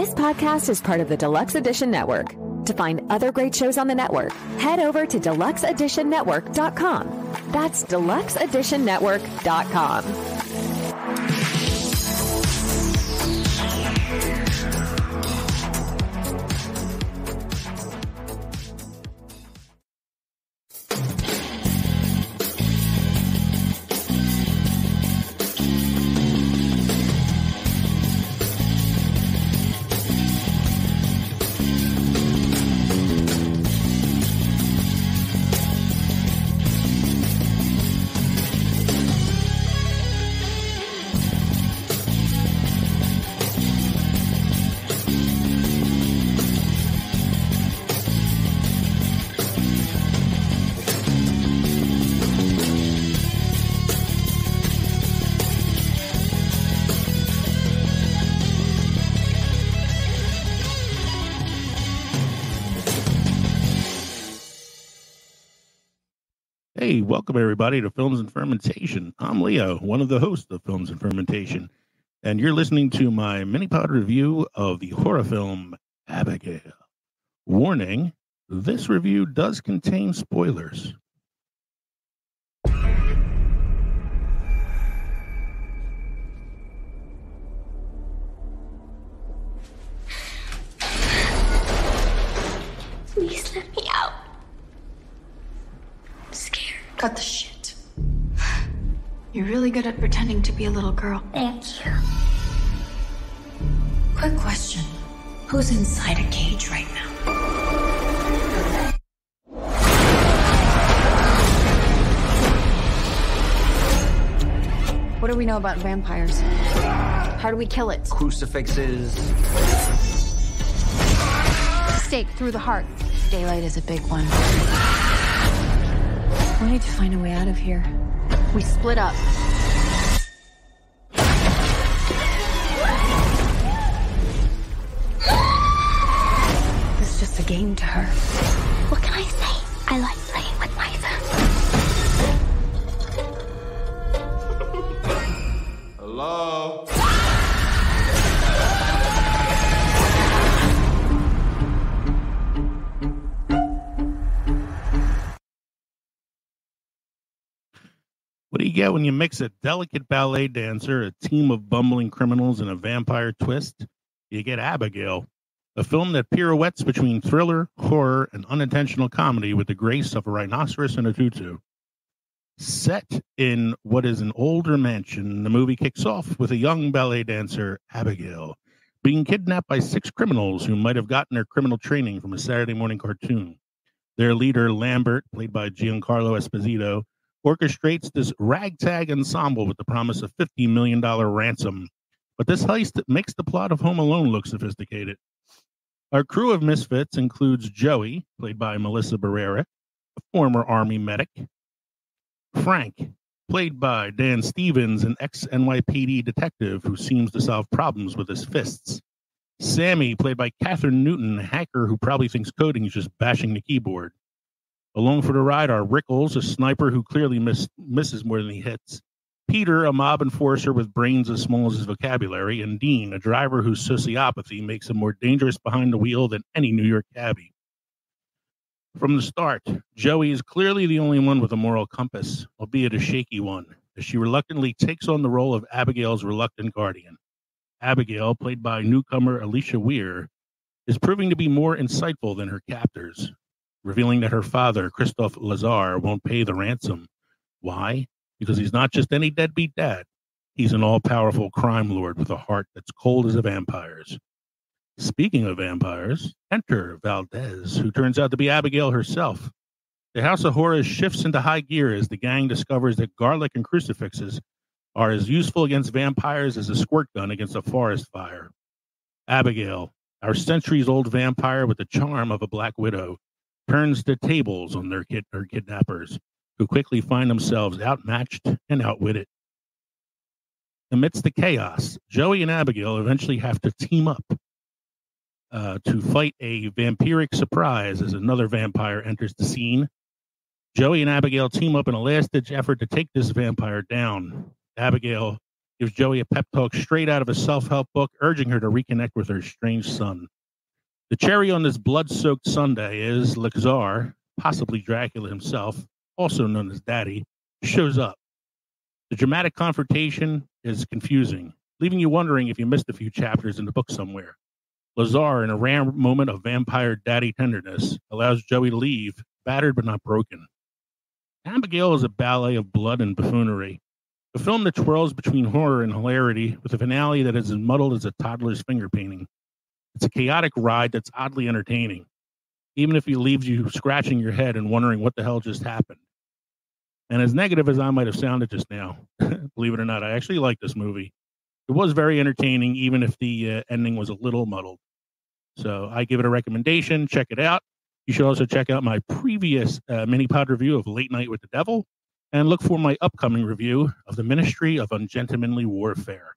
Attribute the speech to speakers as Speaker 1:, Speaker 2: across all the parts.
Speaker 1: This podcast is part of the Deluxe Edition Network. To find other great shows on the network, head over to deluxeeditionnetwork.com. That's deluxeeditionnetwork.com.
Speaker 2: Hey, welcome everybody to Films and Fermentation. I'm Leo, one of the hosts of Films and Fermentation, and you're listening to my mini-pod review of the horror film Abigail. Warning, this review does contain spoilers.
Speaker 3: Please let me out. I'm scared.
Speaker 4: Cut the shit. You're really good at pretending to be a little girl.
Speaker 3: Thank you.
Speaker 4: Quick question. Who's inside a cage right now? What do we know about vampires? How do we kill it?
Speaker 5: Crucifixes.
Speaker 4: Stake through the heart. Daylight is a big one. We need to find a way out of here. We split up. This is just a game to her.
Speaker 3: What can I say? I like playing with my phone.
Speaker 5: Hello?
Speaker 2: What do you get when you mix a delicate ballet dancer, a team of bumbling criminals, and a vampire twist? You get Abigail, a film that pirouettes between thriller, horror, and unintentional comedy with the grace of a rhinoceros and a tutu. Set in what is an older mansion, the movie kicks off with a young ballet dancer, Abigail, being kidnapped by 6 criminals who might have gotten their criminal training from a Saturday morning cartoon. Their leader, Lambert, played by Giancarlo Esposito, orchestrates this ragtag ensemble with the promise of $50 million ransom. But this heist makes the plot of Home Alone look sophisticated. Our crew of misfits includes Joey, played by Melissa Berrera, a former Army medic. Frank, played by Dan Stevens, an ex-NYPD detective who seems to solve problems with his fists. Sammy, played by Katherine Newton, a hacker who probably thinks coding is just bashing the keyboard. Along for the ride are Rickles, a sniper who clearly misses more than he hits. Peter, a mob enforcer with brains as small as his vocabulary. And Dean, a driver whose sociopathy makes him more dangerous behind the wheel than any New York cabbie. From the start, Joey is clearly the only one with a moral compass, albeit a shaky one, as she reluctantly takes on the role of Abigail's reluctant guardian. Abigail, played by newcomer Alicia Weir, is proving to be more insightful than her captors, revealing that her father, Christophe Lazar, won't pay the ransom. Why? Because he's not just any deadbeat dad. He's an all-powerful crime lord with a heart that's cold as a vampire's. Speaking of vampires, enter Valdez, who turns out to be Abigail herself. The House of Horrors shifts into high gear as the gang discovers that garlic and crucifixes are as useful against vampires as a squirt gun against a forest fire. Abigail, our centuries-old vampire with the charm of a black widow, turns the tables on her kidnappers, who quickly find themselves outmatched and outwitted. Amidst the chaos, Joey and Abigail eventually have to team up to fight a vampiric surprise as another vampire enters the scene. Joey and Abigail team up in a last-ditch effort to take this vampire down. Abigail gives Joey a pep talk straight out of a self-help book, urging her to reconnect with her estranged son. The cherry on this blood-soaked sundae is Lixar, possibly Dracula himself, also known as Daddy, shows up. The dramatic confrontation is confusing, leaving you wondering if you missed a few chapters in the book somewhere. Lazar, in a rare moment of vampire daddy tenderness, allows Joey to leave, battered but not broken. Abigail is a ballet of blood and buffoonery, a film that twirls between horror and hilarity with a finale that is as muddled as a toddler's finger painting. It's a chaotic ride that's oddly entertaining, even if it leaves you scratching your head and wondering what the hell just happened. And as negative as I might have sounded just now, believe it or not, I actually like this movie. It was very entertaining, even if the ending was a little muddled. So I give it a recommendation. Check it out. You should also check out my previous mini-pod review of Late Night with the Devil, and look for my upcoming review of The Ministry of Ungentlemanly Warfare.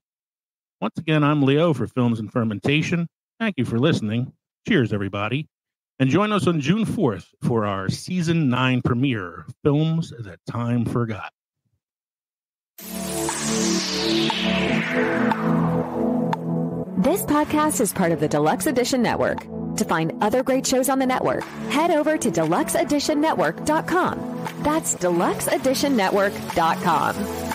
Speaker 2: Once again, I'm Leo for Films and Fermentation. Thank you for listening. Cheers, everybody. And join us on June 4th for our Season 9 premiere, Films That Time Forgot.
Speaker 1: This podcast is part of the Deluxe Edition Network. To find other great shows on the network, head over to deluxeeditionnetwork.com. That's deluxeeditionnetwork.com.